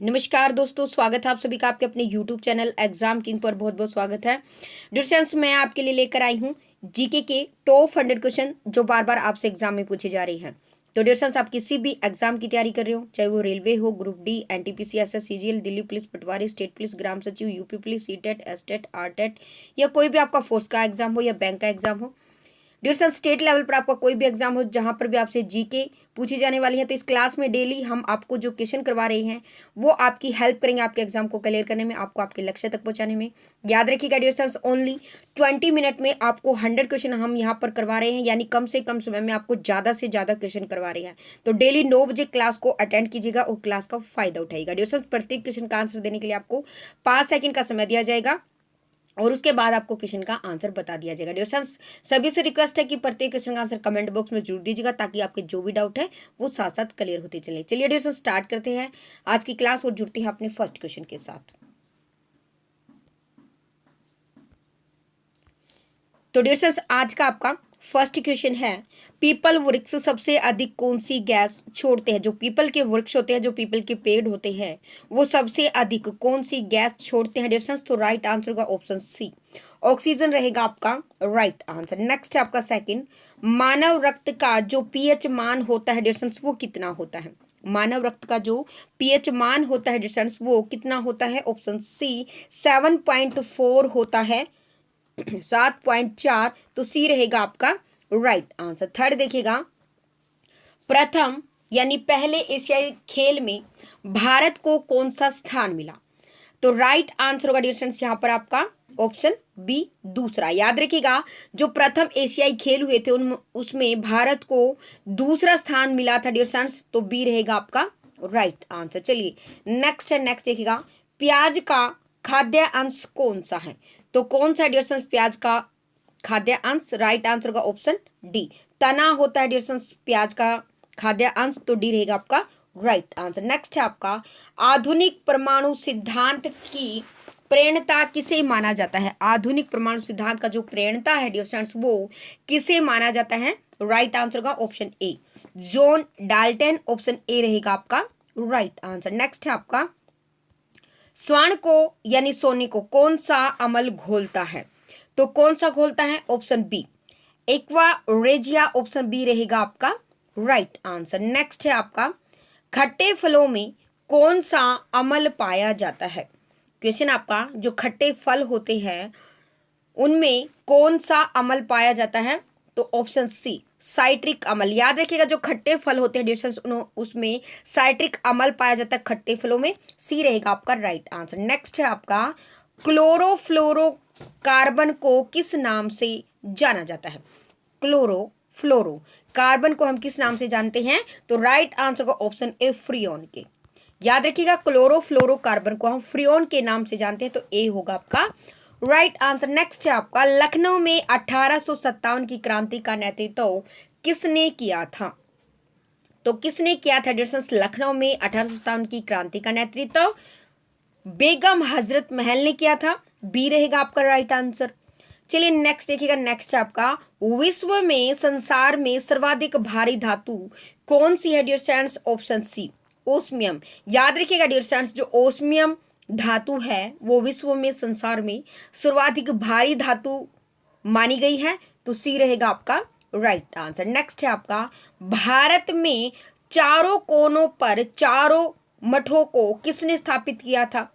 नमस्कार दोस्तों, स्वागत है आप सभी का आपके अपने YouTube चैनल एग्जाम किंग पर। बहुत बहुत स्वागत है। डियर फ्रेंड्स, मैं आपके लिए लेकर आई हूँ जीके के टॉप 100 क्वेश्चन जो बार बार आपसे एग्जाम में पूछे जा रहे हैं। तो डियर फ्रेंड्स, आप किसी भी एग्जाम की तैयारी कर रहे हो, चाहे वो रेलवे हो, group D, NTPC, SS, CGL, Delhi police, patwari, state police, ग्राम सचिव, UP police, CTET, STET, RTET, या कोई भी आपका फोर्स का एग्जाम हो या बैंक का एग्जाम हो, डियर फ्रेंड्स, स्टेट लेवल पर आपका कोई भी एग्जाम हो जहां पर भी आपसे जीके पूछी जाने वाली है, तो इस क्लास में डेली हम आपको जो क्वेश्चन करवा रहे हैं वो आपकी हेल्प करेंगे आपके एग्जाम को क्लियर करने में, आपको आपके लक्ष्य तक पहुंचाने में। याद रखिएगा डियर फ्रेंड्स, ओनली 20 मिनट में आपको 100 क्वेश्चन हम यहाँ पर करवा रहे हैं, यानी कम से कम समय में आपको ज़्यादा से ज़्यादा क्वेश्चन करवा रहे हैं। तो डेली 9 बजे क्लास को अटेंड कीजिएगा और क्लास का फायदा उठाइएगा। डियर फ्रेंड्स, प्रत्येक क्वेश्चन का आंसर देने के लिए आपको 5 सेकंड का समय दिया जाएगा और उसके बाद आपको क्वेश्चन का आंसर बता दिया जाएगा। डियर फ्रेंड्स, सभी से रिक्वेस्ट है कि प्रत्येक क्वेश्चन का आंसर कमेंट बॉक्स में जरूर दीजिएगा ताकि आपके जो भी डाउट है वो साथ साथ क्लियर होते चले। चलिए डियर फ्रेंड्स, स्टार्ट करते हैं आज की क्लास और जुड़ते हैं अपने फर्स्ट क्वेश्चन के साथ। तो डियर फ्रेंड्स, आज का आपका फर्स्ट क्वेश्चन है, पीपल वृक्ष सबसे अधिक कौन सी गैस छोड़ते हैं? जो पीपल के वृक्ष होते हैं, जो पीपल के पेड़ होते हैं, वो सबसे अधिक कौन सी गैस छोड़ते हैं? डियर फ्रेंड्स, तो राइट आंसर होगा ऑप्शन सी, ऑक्सीजन रहेगा आपका राइट आंसर। नेक्स्ट है आपका सेकंड, मानव रक्त का जो पीएच मान होता है डियर फ्रेंड्स वो कितना होता है? मानव रक्त का जो पीएच मान होता है डियर फ्रेंड्स वो कितना होता है? ऑप्शन सी 7.4 होता है, 7.4। तो सी रहेगा आपका राइट आंसर। थर्ड देखिएगा, प्रथम यानी पहले एशियाई खेल में भारत को कौन सा स्थान मिला? तो राइट आंसर होगा डियर फ्रेंड्स यहाँ पर आपका ऑप्शन बी दूसरा। याद रखिएगा, जो प्रथम एशियाई खेल हुए थे उन उसमें भारत को दूसरा स्थान मिला था डियर फ्रेंड्स, तो बी रहेगा आपका राइट आंसर। चलिए नेक्स्ट है, नेक्स्ट देखिएगा, प्याज का खाद्य अंश कौन सा है? तो कौन सा डियर फ्रेंड्स प्याज का खाद्य अंश? राइट आंसर होगा ऑप्शन डी, तना होता है डियर फ्रेंड्स प्याज का खाद्य अंश, तो डी रहेगा आपका राइट आंसर। नेक्स्ट है आपका, आधुनिक परमाणु सिद्धांत की प्रेरणता किसे माना जाता है? आधुनिक परमाणु सिद्धांत का जो प्रेरणता है डियर फ्रेंड्स वो किसे माना जाता है? राइट आंसर होगा option A, John Dalton, option A रहेगा आपका राइट आंसर। नेक्स्ट है आपका, स्वर्ण को यानी सोने को कौन सा अम्ल घोलता है? तो कौन सा घोलता है? Option B aqua regia, option B रहेगा आपका राइट आंसर। नेक्स्ट है आपका, खट्टे फलों में कौन सा अम्ल पाया जाता है? क्वेश्चन आपका, जो खट्टे फल होते हैं उनमें कौन सा अम्ल पाया जाता है? तो ऑप्शन सी साइट्रिक अम्ल। याद रखिएगा, जो खट्टे फल होते हैं डिशेस उसमें साइट्रिक अम्ल पाया जाता है खट्टे फलों में, सी रहेगा आपका राइट आंसर। नेक्स्ट है आपका, क्लोरोफ्लोरोकार्बन को किस नाम से जाना जाता है? क्लोरोफ्लोरो कार्बन को हम किस नाम से जानते हैं? तो राइट आंसर का ऑप्शन ए फ्रियोन के। याद रखिएगा, क्लोरोफ्लोरोकार्बन को हम फ्रियोन के नाम से जानते हैं, तो ए होगा आपका राइट आंसर। नेक्स्ट है आपका, लखनऊ में 1857 की क्रांति का नेतृत्व किसने किया था? तो किसने किया था डियर फ्रेंड्स लखनऊ में 1857 की क्रांति का नेतृत्व? बेगम हजरत महल ने किया था, बी रहेगा आपका राइट आंसर। चलिए नेक्स्ट देखिएगा, नेक्स्ट है आपका, विश्व में संसार में सर्वाधिक भारी धातु कौन सी है dear friends? Option C osmium. याद रखिएगा डियर फ्रेंड्स, जो ओस्मियम धातु है वो विश्व में संसार में सर्वाधिक भारी धातु मानी गई है, तो सी रहेगा आपका राइट आंसर। नेक्स्ट है आपका, भारत में चारों कोनों पर चारों मठों को किसने स्थापित किया था?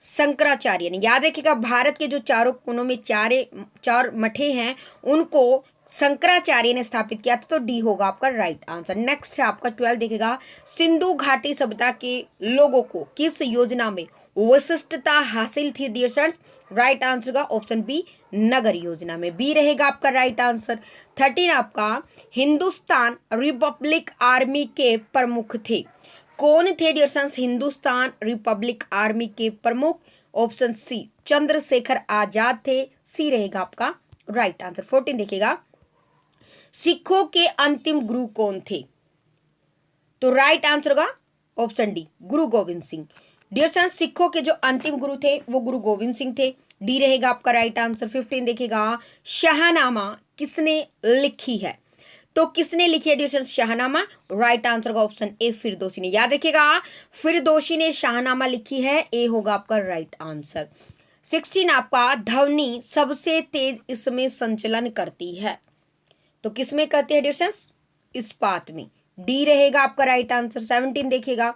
शंकराचार्य ने। याद रखिएगा, भारत के जो चारों कोनों में चार मठे हैं उनको शंकराचार्य ने स्थापित किया था, तो डी होगा आपका राइट आंसर। नेक्स्ट है आपका 12 देखेगा, सिंधु घाटी सभ्यता के लोगों को किस योजना में विशिष्टता हासिल थी डियर फ्रेंड्स? राइट आंसर का ऑप्शन बी नगर योजना में, बी रहेगा आपका राइट आंसर। 13 आपका, हिंदुस्तान रिपब्लिक आर्मी के प्रमुख थे, कौन थे dear friends Hindustan republic army के प्रमुख? ऑप्शन सी चंद्रशेखर आजाद थे, सी रहेगा आपका राइट आंसर। 14 देखिएगा, सिखों के अंतिम गुरु कौन थे? तो राइट आंसर होगा ऑप्शन डी गुरु गोविंद सिंह। डियर फ्रेंड्स, सिखों के जो अंतिम गुरु थे वो गुरु गोविंद सिंह थे, डी रहेगा आपका राइट आंसर। 15 देखिएगा, शाहनामा किसने लिखी है? तो किसने लिखी है डियर शाहनामा? राइट आंसर का ऑप्शन ए फिरदौसी ने। याद रखिएगा, फिरदौसी ने शाहनामा लिखी है, ए होगा आपका राइट आंसर। 16 आपका, ध्वनि सबसे तेज इसमें संचलन करती है, तो किसमें करती है डियर? इस्पात में, डी रहेगा आपका राइट आंसर। 17 देखिएगा,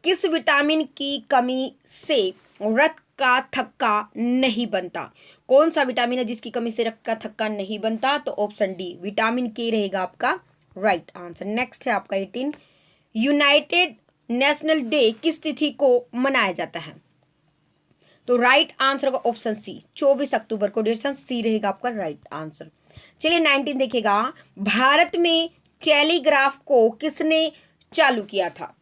किस विटामिन की कमी से रक्त का थक्का नहीं बनता? कौन सा विटामिन है जिसकी कमी से रक्त का थक्का नहीं बनता? तो ऑप्शन डी विटामिन के रहेगा आपका राइट आंसर। नेक्स्ट है आपका 18, यूनाइटेड नेशनल डे किस तिथि को मनाया जाता है? तो राइट आंसर होगा ऑप्शन सी 24 अक्टूबर को, डियर सी रहेगा आपका राइट आंसर। चलिए 19 देखिएगा, भारत में टेलीग्राफ को किसने चालू किया था?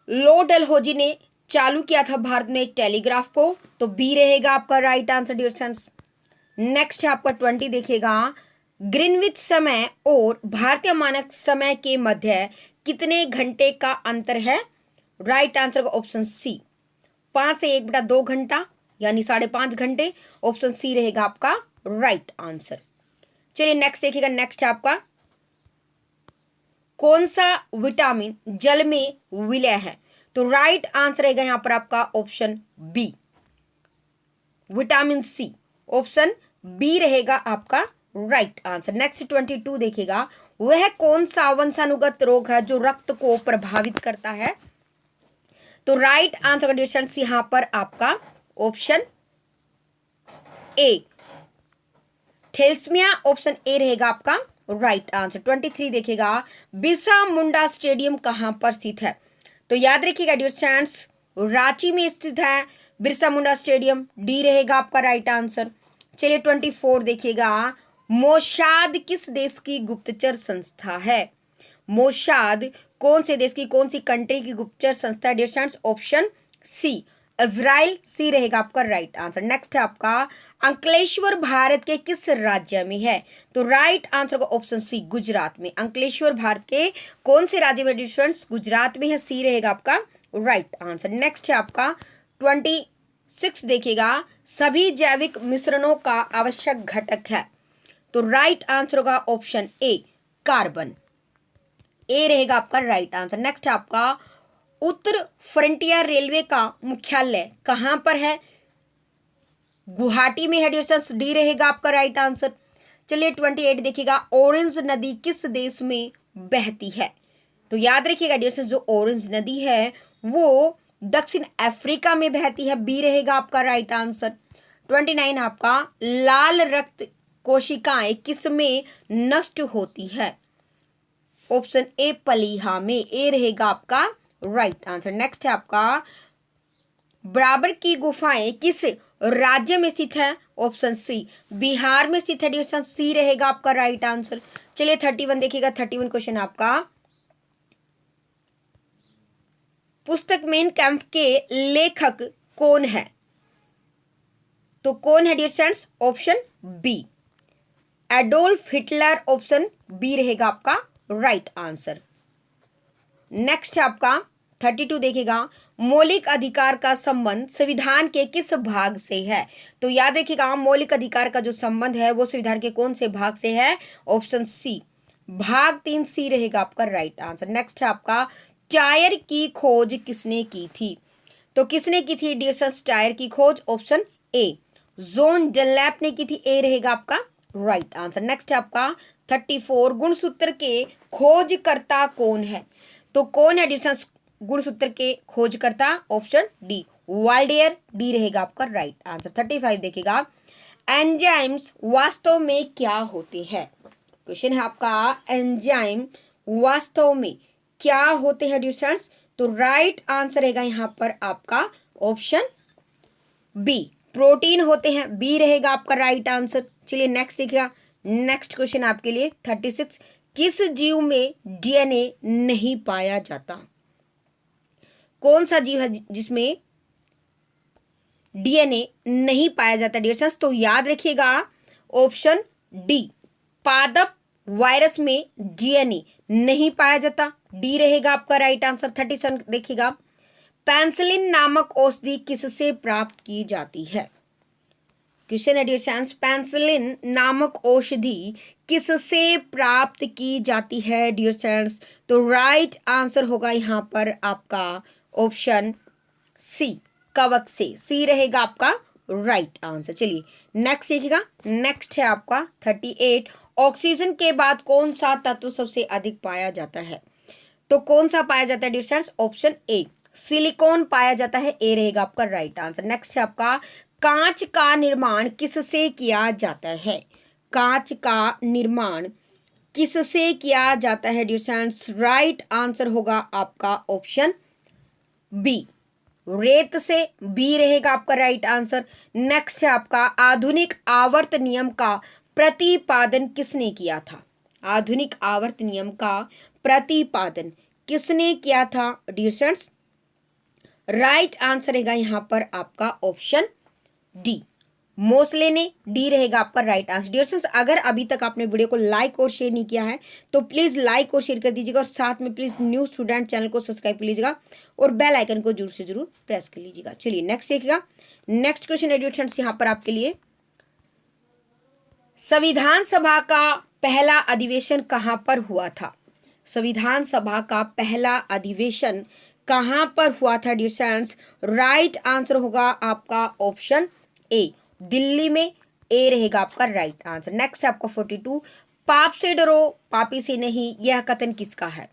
लॉर्ड डलहौजी ने चालू किया था भारत में टेलीग्राफ को, तो बी रहेगा आपका right answer dear friends. Next है आपका 20 देखिएगा, ग्रीनविच समय और भारतीय मानक समय के मध्य कितने घंटे का अंतर है? राइट आंसर का ऑप्शन सी 5 से 1/2 घंटा, यानी 5.5 घंटे। ऑप्शन सी रहेगा आपका राइट आंसर। चलिए नेक्स्ट देखिएगा, नेक्स्ट है आपका, कौन सा विटामिन जल में विलय है? तो राइट आंसर रहेगा यहां पर आपका option B vitamin C. Option B रहेगा आपका राइट आंसर। नेक्स्ट 22 देखिएगा, वह कौन सा वंशानुगत रोग है जो रक्त को प्रभावित करता है? तो राइट आंसर का डिसीजन यहां पर आपका option A thalassaemia, option A रहेगा आपका राइट आंसर। 23 देखिएगा, बिरसा मुंडा स्टेडियम कहां पर स्थित है? तो याद रखिएगा डियर फ्रेंड्स, रांची में स्थित है बिरसा मुंडा स्टेडियम, डी रहेगा आपका राइट आंसर। चलिए 24 देखिएगा, मोसाद किस देश की गुप्तचर संस्था है? मोसाद कौन से देश की, कौन सी कंट्री की गुप्तचर संस्था है dear friends? Option C Israel, C रहेगा आपका राइट आंसर। नेक्स्ट है आपका, अंकलेश्वर भारत के किस राज्य में है? तो राइट आंसर का ऑप्शन सी गुजरात में। अंकलेश्वर भारत के कौन से राज्य में डिफरेंस? गुजरात में है, सी रहेगा आपका राइट आंसर। नेक्स्ट है आपका 26 देखिएगा, सभी जैविक मिश्रणों का आवश्यक घटक है? तो राइट आंसर होगा ऑप्शन ए कार्बन, ए रहेगा आपका राइट आंसर। नेक्स्ट है आपका, उत्तर फ्रंटियर रेलवे का मुख्यालय कहां पर है? गुवाहाटी में है डियर, डी रहेगा आपका राइट आंसर। चलिए 28 देखिएगा, ऑरेंज नदी किस देश में बहती है? तो याद रखिएगा डियर, जो ऑरेंज नदी है वो दक्षिण अफ्रीका में बहती है, बी रहेगा आपका राइट आंसर। 29 आपका, लाल रक्त कोशिकाएं किस में नष्ट होती है? ऑप्शन ए पलीहा में, ए रहेगा आपका राइट आंसर। नेक्स्ट है आपका, बराबर की गुफाएं किस राज्य में स्थित है? ऑप्शन सी बिहार में स्थित है डियर, सी रहेगा आपका राइट आंसर। चलिए 31 देखिएगा, 31 क्वेश्चन आपका, पुस्तक मेन कैंप के लेखक कौन है? तो कौन है dear friends? Option B Adolf Hitler, option B रहेगा आपका राइट आंसर। नेक्स्ट है आपका 32 देखिएगा, मौलिक अधिकार का संबंध संविधान के किस भाग से है? तो याद रखिएगा, मौलिक अधिकार का जो संबंध है वो संविधान के कौन से भाग से है? ऑप्शन सी भाग 3, सी रहेगा आपका राइट आंसर। नेक्स्ट है आपका, टायर की खोज किसने की थी? तो किसने की थी डियर, टायर की खोज? ऑप्शन ए जॉन डनलैप ने की थी, ए रहेगा आपका राइट आंसर। नेक्स्ट है आपका 34, गुणसूत्र के खोजकर्ता कौन है? तो कौन है डियर गुणसूत्र के खोजकर्ता? ऑप्शन डी वाल्डेयर, डी रहेगा आपका राइट आंसर। 35 देखिएगा, एंजाइम्स वास्तव में क्या होते हैं? क्वेश्चन है आपका, एंजाइम वास्तव में क्या होते हैं डियर? तो राइट आंसर रहेगा यहां पर आपका ऑप्शन बी प्रोटीन होते हैं, बी रहेगा आपका राइट आंसर। चलिए नेक्स्ट देखिएगा, नेक्स्ट क्वेश्चन आपके लिए 36, किस जीव में डीएनए नहीं पाया जाता? कौन सा जीव है जिसमें डीएनए नहीं पाया जाता डियर? तो याद रखिएगा ऑप्शन डी पादप वायरस में डीएनए नहीं पाया जाता, डी रहेगा आपका राइट आंसर। 37 देखिएगा, पेंसिलिन नामक औषधि किससे प्राप्त की जाती है? क्वेश्चन है डियर स्टूडेंट्स, पेनिसिलिन नामक औषधि किससे प्राप्त की जाती है डियर स्टूडेंट्स? तो राइट आंसर होगा यहाँ पर आपका ऑप्शन सी, कवक से। सी रहेगा आपका राइट आंसर। चलिए नेक्स्ट देखिएगा। नेक्स्ट है आपका 38, ऑक्सीजन के बाद कौन सा तत्व सबसे अधिक पाया जाता है? तो कौन सा पाया जाता है dear students? Option A, silicon पाया जाता है। ए रहेगा आपका राइट आंसर। नेक्स्ट है आपका, कांच का निर्माण किससे किया जाता है? कांच का निर्माण किससे किया जाता है डियर स्टूडेंट्स? राइट आंसर होगा आपका ऑप्शन बी, रेत से। बी रहेगा आपका राइट आंसर। नेक्स्ट है आपका, आधुनिक आवर्त नियम का प्रतिपादन किसने किया था? आधुनिक आवर्त नियम का प्रतिपादन किसने किया था डियर स्टूडेंट्स? राइट आंसर रहेगा यहां पर आपका ऑप्शन डी, मोस्ले ने। डी रहेगा आपका राइट आंसर। डियर फ्रेंड्स, अगर अभी तक आपने वीडियो को लाइक और शेयर नहीं किया है तो प्लीज लाइक और शेयर कर दीजिएगा, और साथ में प्लीज न्यू स्टूडेंट चैनल को सब्सक्राइब कर लीजिएगा और बेल आइकन को जरूर से जरूर प्रेस कर लीजिएगा। चलिए नेक्स्ट देखिएगा। नेक्स्ट क्वेश्चन है डियर फ्रेंड्स यहाँ पर आपके लिए, संविधान सभा का पहला अधिवेशन कहां पर हुआ था? संविधान सभा का पहला अधिवेशन कहां पर हुआ था डियर फ्रेंड्स? राइट आंसर होगा आपका ऑप्शन ए, दिल्ली में। ए रहेगा आपका राइट आंसर। नेक्स्ट आपका 42, पाप से डरो पापी से नहीं, यह कथन किसका है?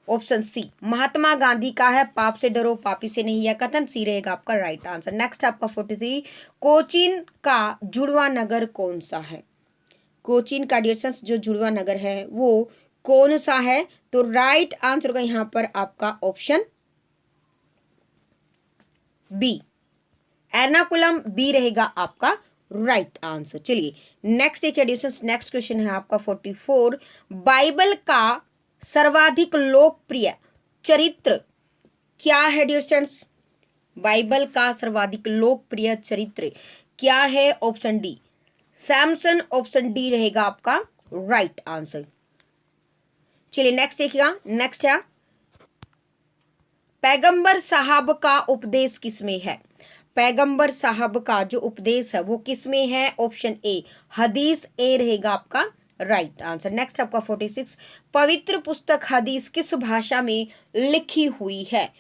ऑप्शन सी, महात्मा गांधी का है। पाप से डरो पापी से नहीं, यह कथन। सी रहेगा आपका राइट आंसर। नेक्स्ट आपका 43, कोचीन का जुड़वा नगर कौन सा है? कोचीन का डियर फ्रेंड्स जो जुड़वा नगर है वो कौन सा है? तो राइट आंसर होगा यहां पर आपका ऑप्शन बी, एर्नाकुलम। बी रहेगा आपका राइट आंसर। चलिए नेक्स्ट देखिए डियर फ्रेंड्स, नेक्स्ट क्वेश्चन है आपका 44, बाइबल का सर्वाधिक लोकप्रिय चरित्र क्या है डियर फ्रेंड्स? बाइबल का सर्वाधिक लोकप्रिय चरित्र क्या है? Option D, Samson. Option D रहेगा आपका राइट आंसर। चलिए नेक्स्ट देखिएगा। नेक्स्ट है, पैगंबर साहब का उपदेश किसमें है? पैगंबर साहब का जो उपदेश है वो किसमें है? ऑप्शन ए, हदीस। ए रहेगा आपका राइट आंसर। नेक्स्ट आपका 46, पवित्र पुस्तक हदीस किस भाषा में लिखी हुई है?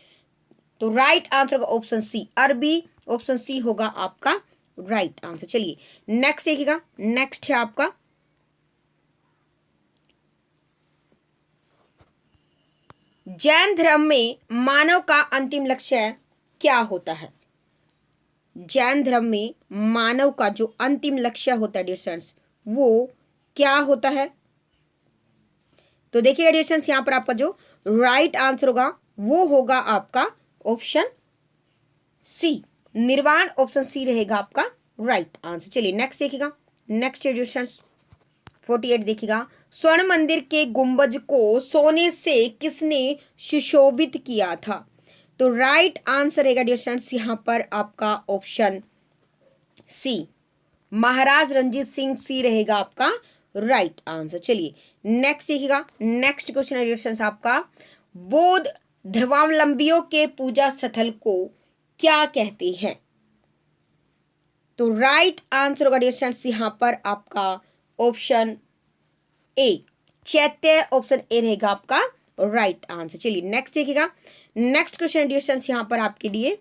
तो राइट आंसर होगा ऑप्शन सी, अरबी। ऑप्शन सी होगा आपका राइट आंसर। चलिए नेक्स्ट देखिएगा। नेक्स्ट है आपका जैन धर्म में मानव का अंतिम लक्ष्य क्या होता है? जैन धर्म में मानव का जो अंतिम लक्ष्य होता है डियर फ्रेंड्स वो क्या होता है? तो देखिएगा डियर फ्रेंड्स, यहां पर आपका जो राइट आंसर होगा वो होगा आपका ऑप्शन सी, निर्वाण। ऑप्शन सी रहेगा आपका राइट आंसर। चलिए नेक्स्ट देखिएगा। नेक्स्ट डियर फ्रेंड्स 48 देखिएगा, स्वर्ण मंदिर के गुंबज को सोने से किसने सुशोभित किया था? तो राइट आंसर रहेगा डियर फ्रेंड्स यहां पर आपका ऑप्शन सी, महाराज रंजीत सिंह। सी रहेगा आपका राइट आंसर। चलिए नेक्स्ट देखिएगा। नेक्स्ट क्वेश्चन है डियर फ्रेंड्स आपका, बौद्ध धर्मावलंबियों के पूजा स्थल को क्या कहते हैं? तो राइट आंसर होगा डियर फ्रेंड्स यहां पर आपका ऑप्शन ए, चैत्य। ऑप्शन ए रहेगा आपका राइट आंसर। चलिए नेक्स्ट देखिएगा। नेक्स्ट क्वेश्चन डियर फ्रेंड्स यहां पर आपके लिए,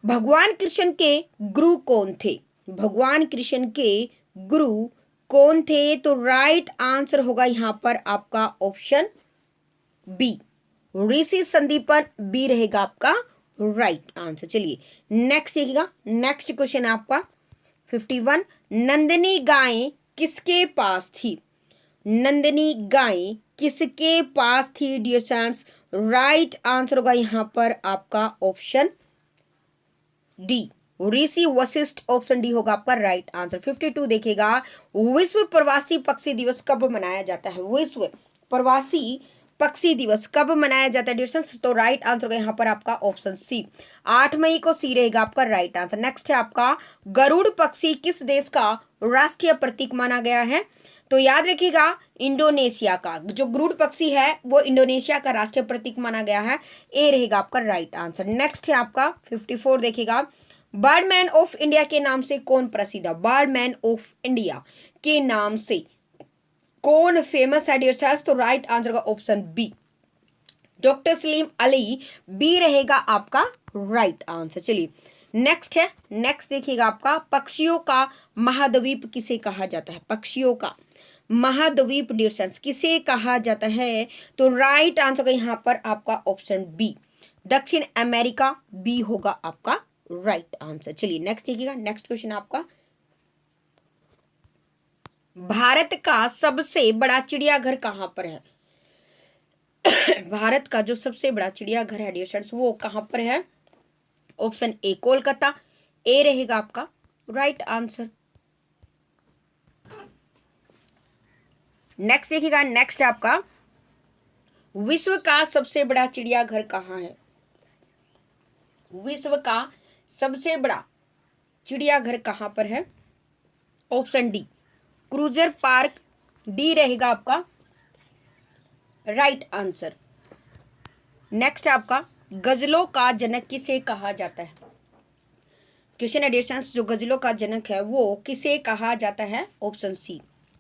भगवान कृष्ण के गुरु कौन थे? भगवान कृष्ण के गुरु कौन थे? तो राइट आंसर होगा यहां पर आपका ऑप्शन बी, ऋषि संदीपन। बी रहेगा आपका राइट आंसर। चलिए नेक्स्ट देखिएगा। नेक्स्ट क्वेश्चन है आपका 51, नंदिनी गाय किसके पास थी? नंदिनी गाय किसके पास थी डियर फ्रेंड्स? राइट आंसर होगा यहां पर आपका ऑप्शन डी, ऋषि वशिष्ठ। ऑप्शन डी होगा आपका राइट आंसर। 52 देखिएगा, विश्व प्रवासी पक्षी दिवस कब मनाया जाता है? विश्व प्रवासी पक्षी दिवस कब मनाया जाता है डियर फ्रेंड्स? तो राइट आंसर होगा यहाँ पर आपका ऑप्शन सी, 8 मई को। सी रहेगा आपका राइट आंसर। नेक्स्ट है आपका, गरुड़ पक्षी किस देश का राष्ट्रीय प्रतीक माना गया है? तो याद रखिएगा, इंडोनेशिया का जो गरुड़ पक्षी है वो इंडोनेशिया का राष्ट्रीय प्रतीक माना गया है। ए रहेगा आपका राइट आंसर। नेक्स्ट है आपका 54 देखिएगा, बर्डमैन ऑफ इंडिया के नाम से कौन प्रसिद्ध है? बर्डमैन ऑफ इंडिया के नाम से कौन फेमस है डियर स्टूडेंट्स? तो राइट आंसर का option B, doctor Salim Ali B रहेगा आपका राइट आंसर। चलिए नेक्स्ट है, नेक्स्ट देखिएगा आपका, पक्षियों का महाद्वीप किसे कहा जाता है? पक्षियों का महाद्वीप डियर स्टूडेंट्स किसे कहा जाता है? तो राइट आंसर का यहाँ पर आपका ऑप्शन बी, दक्षिण अमेरिका बी होगा आपका राइट आंसर। चलिए नेक्स्ट देखिएगा, नेक्स्ट क्वेश्चन आपका, भारत का सबसे बड़ा चिड़ियाघर कहां पर है? भारत का जो सबसे बड़ा चिड़ियाघर है डियर स्टूडेंट्स वो कहां पर है? ऑप्शन ए कोलकाता ए रहेगा आपका राइट आंसर। नेक्स्ट देखिएगा, नेक्स्ट आपका, विश्व का सबसे बड़ा चिड़ियाघर कहां है? विश्व का सबसे बड़ा चिड़ियाघर कहां पर है? Option D cruiser park D रहेगा आपका राइट आंसर। नेक्स्ट आपका, गजलों का जनक किसे कहा जाता है? क्वेश्चन एडिशंस, जो गजलों का जनक है वो किसे कहा जाता है? ऑप्शन सी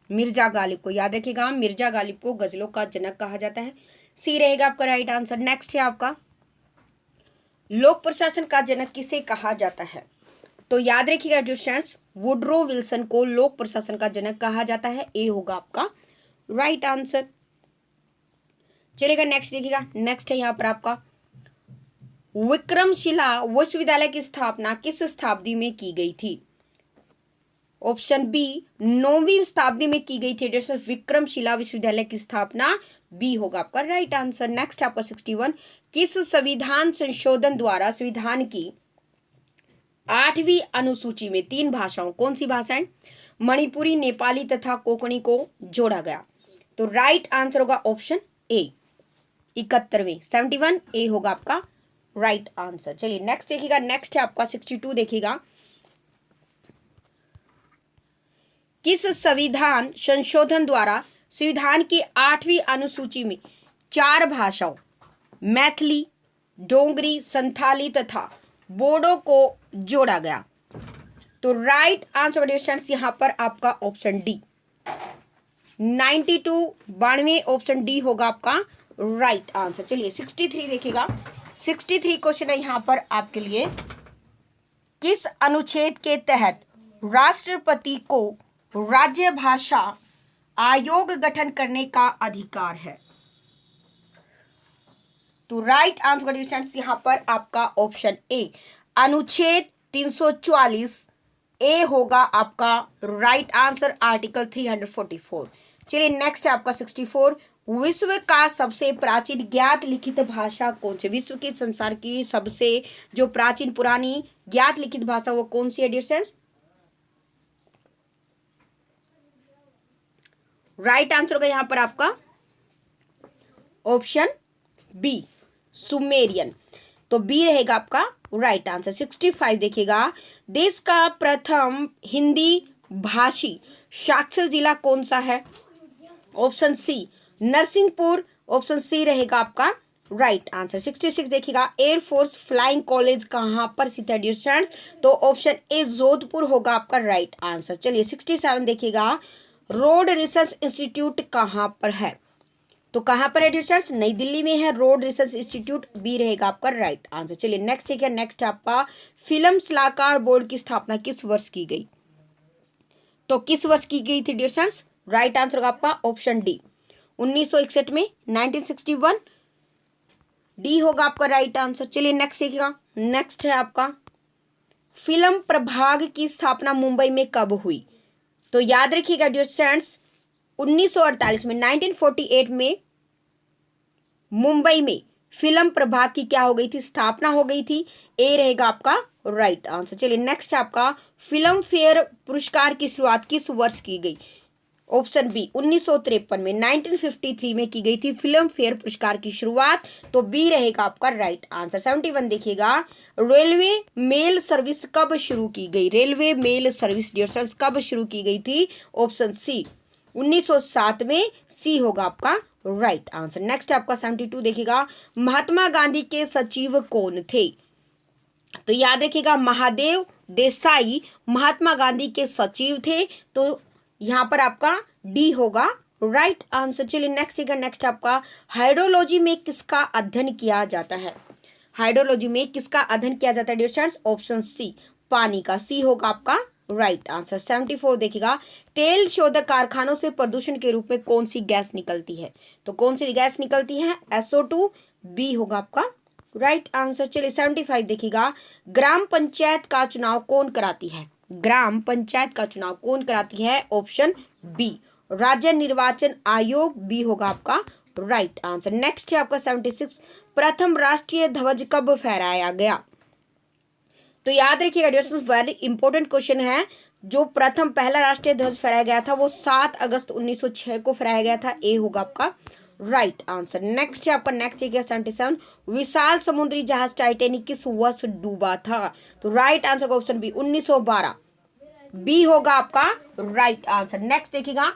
मिर्जा गालिब को, याद रखिएगा मिर्जा गालिब को गजलों का जनक कहा जाता है, सी रहेगा आपका राइट आंसर। नेक्स्ट है आपका, लोक प्रशासन का जनक किसे कहा जाता है? तो याद रखिएगा जो स्टूडेंट्स वुडरो विल्सन को लोक प्रशासन का जनक कहा जाता है, ए होगा आपका राइट आंसर। चलेगा नेक्स्ट देखिएगा, नेक्स्ट है यहाँ पर आपका, विक्रमशिला विश्वविद्यालय की स्थापना किस शताब्दी में की गई थी? ऑप्शन बी 9वीं शताब्दी में की गई थी। जैसे विक्रमशिला विश्वविद्यालय की स्थापना बी होगा आपका राइट आंसर। नेक्स्ट आपका 61, किस संविधान संशोधन द्वारा संविधान की 8वीं अनुसूची में 3 भाषाओं, कौन सी भाषाएं? मणिपुरी, नेपाली तथा कोंकणी को जोड़ा गया? तो राइट आंसर होगा ऑप्शन ए 71वें 71 ए होगा आपका राइट आंसर। चलिए नेक्स्ट देखिएगा, नेक्स्ट है आपका 62 देखिएगा, किस संविधान संशोधन द्वारा संविधान की 8वीं अनुसूची में 4 भाषाओं मैथिली, डोगरी, संथाली तथा बोडो को जोड़ा गया? तो राइट आंसर यहां पर आपका ऑप्शन डी 92 92 ऑप्शन डी होगा आपका राइट आंसर। चलिए 63 देखिएगा, 63 क्वेश्चन है यहां पर आपके लिए, किस अनुच्छेद के तहत राष्ट्रपति को राज्य भाषा आयोग गठन करने का अधिकार है? तो राइट आंसर यहां पर आपका ऑप्शन ए अनुच्छेद 344 ए होगा आपका राइट आंसर, आर्टिकल 344। चलिए नेक्स्ट है आपका 64, विश्व का सबसे प्राचीन ज्ञात लिखित भाषा कौन सी? विश्व के संसार की सबसे जो प्राचीन पुरानी ज्ञात लिखित भाषा वो कौन सी है डियर स्टूडेंट्स? राइट आंसर होगा यहां पर आपका ऑप्शन बी सुमेरियन, तो बी रहेगा आपका राइट आंसर। 65 देखिएगा, देश का प्रथम हिंदी भाषी साक्षर जिला कौन सा है? Option C Narsinghpur, option C रहेगा आपका राइट आंसर। 66 देखिएगा, एयरफोर्स फ्लाइंग कॉलेज कहां पर स्थित है डियर स्टूडेंट्स? तो ऑप्शन ए जोधपुर होगा आपका राइट आंसर। चलिए 67 देखिएगा, रोड रिसर्च इंस्टीट्यूट कहां पर है? तो कहां पर है डियर स्टूडेंट्स? नई दिल्ली में है रोड रिसर्च इंस्टीट्यूट, बी रहेगा आपका राइट आंसर। चलिए नेक्स्ट देखिए, नेक्स्ट आपका, फिल्म सलाहकार बोर्ड की स्थापना किस वर्ष की गई? तो किस वर्ष की गई थी डियर स्टूडेंट्स? राइट आंसर होगा आपका ऑप्शन डी 1961 में, 1961 डी होगा आपका राइट आंसर। चलिए नेक्स्ट देखिएगा, नेक्स्ट है आपका, फिल्म प्रभाग की स्थापना मुंबई में कब हुई? तो याद रखिएगा डियर स्टूडेंट्स 1948 में, 1948 में मुंबई में फिल्म प्रभाग की क्या हो गई थी? स्थापना हो गई थी, ए रहेगा आपका राइट आंसर। चलिए नेक्स्ट आपका, फिल्म फेयर पुरस्कार की शुरुआत किस वर्ष की गई? ऑप्शन बी 1953 में, 1953 में की गई थी फिल्म फेयर पुरस्कार की शुरुआत, तो बी रहेगा आपका राइट आंसर। 71 देखिएगा, रेलवे मेल सर्विस कब शुरू की गई? Railway mail service dear students कब शुरू की गई थी? ऑप्शन सी 1907 में, सी होगा आपका राइट आंसर। नेक्स्ट आपका 72 देखिएगा, महात्मा गांधी के सचिव कौन थे? तो याद रखिएगा महादेव देसाई महात्मा गांधी के सचिव थे, तो यहाँ पर आपका डी होगा राइट आंसर। चलिए नेक्स्ट आपका हाइड्रोलॉजी में किसका अध्ययन किया जाता है? हाइड्रोलॉजी में किसका अध्ययन किया जाता है डियर स्टूडेंट्स? ऑप्शन सी पानी का, सी होगा आपका राइट आंसर। 74 देखिएगा तेल शोधक कारखानों से प्रदूषण के रूप में कौन सी गैस निकलती है? तो कौन सी गैस निकलती है? SO2, बी होगा आपका राइट आंसर। चलिए 75 देखिएगा ग्राम पंचायत का चुनाव कौन कराती है? ग्राम पंचायत का चुनाव कौन कराती है? ऑप्शन बी राज्य निर्वाचन आयोग, बी होगा आपका राइट आंसर। नेक्स्ट है आपका 76 प्रथम राष्ट्रीय ध्वज कब फहराया गया? तो याद रखिएगा डियर वेरी इंपॉर्टेंट क्वेश्चन है। जो प्रथम पहला राष्ट्रीय ध्वज फहराया गया था वो 7 अगस्त 1906 को फहराया गया था, ए होगा आपका राइट आंसर। नेक्स्ट है आपका 77 विशाल समुद्री जहाज टाइटैनिक किस वर्ष डूबा था? तो राइट आंसर का ऑप्शन बी 1912, बी होगा आपका राइट आंसर। नेक्स्ट देखिएगा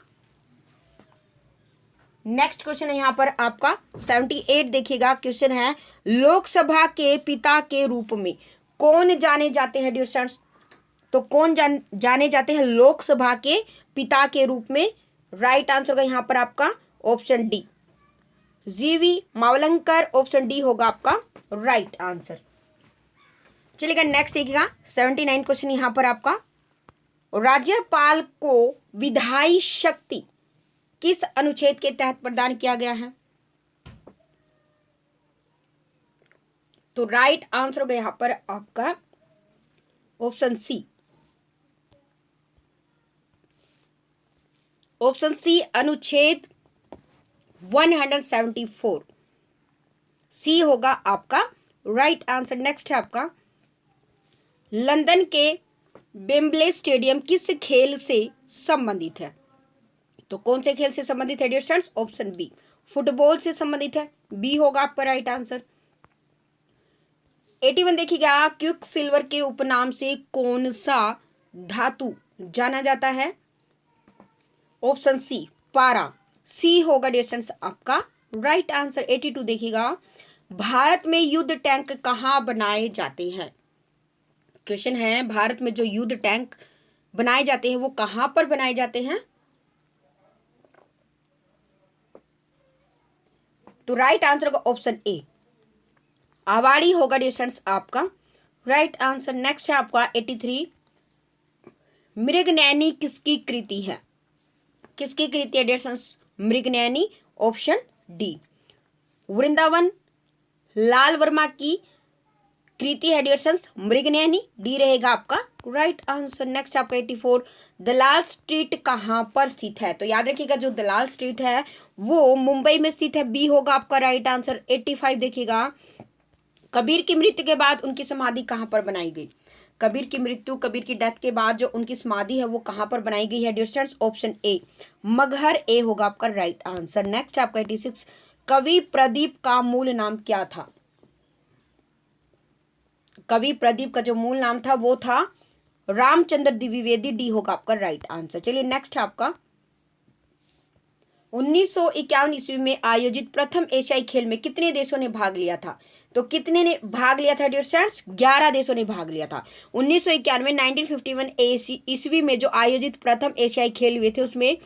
नेक्स्ट क्वेश्चन है यहाँ पर आपका 78 देखिएगा क्वेश्चन है लोकसभा के पिता के रूप में कौन जाने जाते हैं डियर स्टूडेंट्स? तो कौन जाने जाते हैं लोकसभा के पिता के रूप में? राइट आंसर का यहाँ पर आपका ऑप्शन डी जीवी मावलंकर, ऑप्शन डी होगा आपका राइट आंसर। चलिएगा नेक्स्ट देखिएगा 79 क्वेश्चन यहाँ पर आपका राज्यपाल को विधायी शक्ति किस अनुच्छेद के तहत प्रदान किया गया है? तो राइट आंसर होगा यहां पर आपका ऑप्शन सी, ऑप्शन सी अनुच्छेद 174, सी होगा आपका राइट आंसर। नेक्स्ट है आपका लंदन के वेम्बले स्टेडियम किस खेल से संबंधित है? तो कौन से खेल से संबंधित है dear students? Option B football से संबंधित है, बी होगा आपका राइट आंसर। 81 देखिएगा क्विक सिल्वर के उपनाम से कौन सा धातु जाना जाता है? ऑप्शन सी पारा, सी होगा डियर स्टूडेंट्स आपका राइट आंसर। 82 देखिएगा भारत में युद्ध टैंक कहाँ बनाए जाते हैं? क्वेश्चन है भारत में जो युद्ध टैंक बनाए जाते हैं वो कहां पर बनाए जाते हैं? तो राइट आंसर होगा ऑप्शन ए आवाड़ी होगा डियर स्टूडेंट्स आपका राइट आंसर। नेक्स्ट है आपका 83 मृगनयनी किसकी कृति है? किसकी कृति है dear students Mrignayani? Option D Vrindavan Lal Verma की कृति है डियर स्टूडेंट्स मृगनयनी, डी रहेगा आपका राइट आंसर। नेक्स्ट आपका 84 दलाल स्ट्रीट कहां पर स्थित है? तो याद रखिएगा जो दलाल स्ट्रीट है वो मुंबई में स्थित है, बी होगा आपका राइट आंसर। 85 देखिएगा कबीर की मृत्यु के बाद उनकी समाधि कहां पर बनाई गई? कबीर की मृत्यु, कबीर की डेथ के बाद जो उनकी समाधि है वो कहां पर बनाई गई है dear students? Option A Maghar, A होगा आपका राइट आंसर। नेक्स्ट आपका 86 कवि प्रदीप का मूल नाम क्या था? कवि प्रदीप का जो मूल नाम था वो था रामचंद्र द्विवेदी, डी होगा आपका राइट आंसर। चलिए नेक्स्ट है आपका 1951 ईस्वी में आयोजित प्रथम एशियाई खेल में कितने देशों ने भाग लिया था? तो कितने ने भाग लिया था डियर स्टूडेंट्स? 11 देशों ने भाग लिया था। 1991 1951 ईस्वी में जो आयोजित प्रथम एशियाई खेल हुए थे उसमें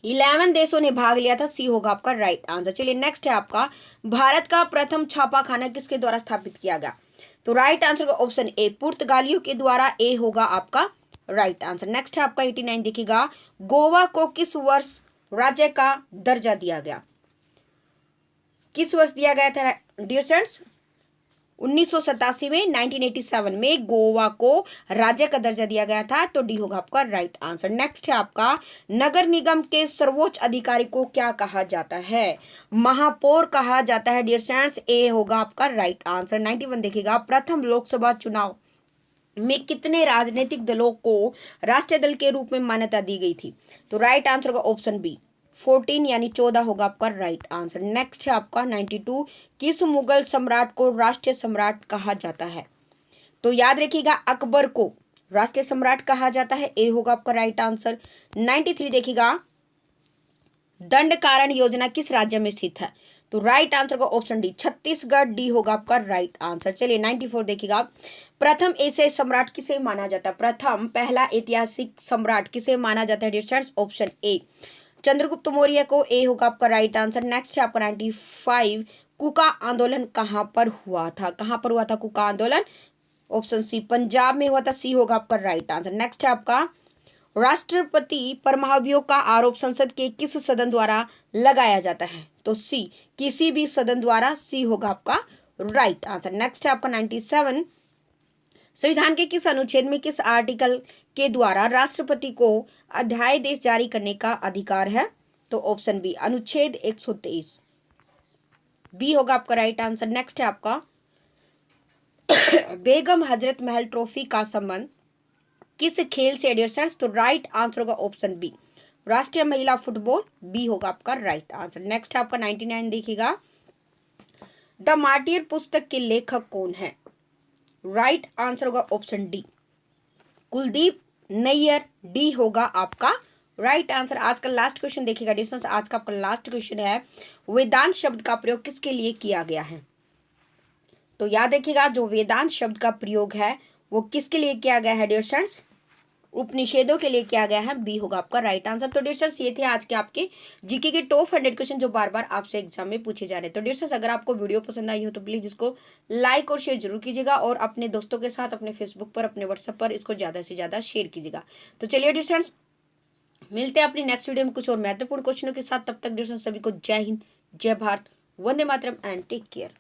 11 देशों ने भाग लिया था, सी होगा आपका राइट आंसर। चलिए नेक्स्ट है आपका भारत का प्रथम छापाखाना किसके द्वारा स्थापित किया गया? तो राइट आंसर का ऑप्शन ए पुर्तगालियों के द्वारा, ए होगा आपका राइट आंसर। नेक्स्ट है आपका 89 देखिएगा गोवा को किस वर्ष राज्य का दर्जा दिया गया? किस वर्ष दिया गया था डियर स्टूडेंट्स? 1987 में 1987 में गोवा को राज्य का दर्जा दिया गया था, तो डी होगा आपका राइट आंसर। नेक्स्ट है आपका नगर निगम के सर्वोच्च अधिकारी को क्या कहा जाता है? महापौर कहा जाता है डियर स्टूडेंट्स, ए होगा आपका राइट आंसर। 91 देखिएगा प्रथम लोकसभा चुनाव में कितने राजनीतिक दलों को राष्ट्रीय दल के रूप में मान्यता दी गई थी? तो राइट आंसर होगा ऑप्शन बी 14 यानी 14 होगा आपका राइट आंसर। नेक्स्ट है आपका 92 किस मुगल सम्राट को राष्ट्रीय सम्राट कहा जाता है? तो याद रखिएगा अकबर को राष्ट्रीय सम्राट कहा जाता है, ए होगा आपका राइट आंसर। 93 देखिएगा दंड कारण योजना किस राज्य में स्थित है? तो राइट आंसर का ऑप्शन डी, छत्तीसगढ़ डी होगा आपका राइट आंसर। चलिए 94 देखिएगा, प्रथम एशियाई सम्राट किसे माना जाता है? प्रथम पहला ऐतिहासिक सम्राट किसे माना जाता है dear students? Option A Chandragupta Maurya को, ए होगा आपका राइट आंसर। नेक्स्ट है आपका 95, कुका आंदोलन कहां पर हुआ था? कहां पर हुआ था कुका आंदोलन? ऑप्शन सी पंजाब में हुआ था, सी होगा आपका राइट आंसर। नेक्स्ट है आपका राष्ट्रपति पर महाभियोग का आरोप संसद के किस सदन द्वारा लगाया जाता है? तो सी किसी भी सदन द्वारा, सी होगा आपका राइट आंसर। नेक्स्ट है आपका 97, संविधान के किस अनुच्छेद में, किस आर्टिकल के द्वारा राष्ट्रपति को अध्यादेश जारी करने का अधिकार है? तो ऑप्शन बी अनुच्छेद 123, बी होगा आपका राइट आंसर। नेक्स्ट है आपका बेगम हजरत महल ट्रॉफी का संबंध किस खेल से डियर स्टूडेंट्स? तो राइट आंसर होगा ऑप्शन बी राष्ट्रीय महिला फुटबॉल, बी होगा आपका राइट आंसर। नेक्स्ट है आपका 99 देखिएगा, द मार्टियर पुस्तक के लेखक कौन है? राइट आंसर होगा option D Kuldip Nayar, D होगा आपका राइट आंसर। आज का लास्ट क्वेश्चन देखिएगा डियर स्टूडेंट्स, आज का आपका लास्ट क्वेश्चन है, वेदांत शब्द का प्रयोग किसके लिए किया गया है? तो याद रखिएगा, जो वेदांत शब्द का प्रयोग है वो किसके लिए किया गया है डियर स्टूडेंट्स? उपनिषेदों के लिए किया गया है, बी होगा आपका राइट आंसर। तो डियर स्टूडेंट्स ये थे आज के आपके जीके के टॉप 100 क्वेश्चन जो बार बार आपसे एग्जाम में पूछे जा रहे हैं। तो डियर स्टूडेंट्स अगर आपको वीडियो पसंद आई हो तो प्लीज इसको लाइक और शेयर जरूर कीजिएगा, और अपने दोस्तों के साथ, अपने फेसबुक पर, अपने व्हाट्सएप पर इसको ज्यादा से ज्यादा शेयर कीजिएगा। तो चलिए डियर स्टूडेंट्स मिलते हैं अपनी नेक्स्ट वीडियो में कुछ और महत्वपूर्ण क्वेश्चनों के साथ। तब तक डियर स्टूडेंट्स सभी को जय हिंद, जय Bharat, Vande Mataram and take care.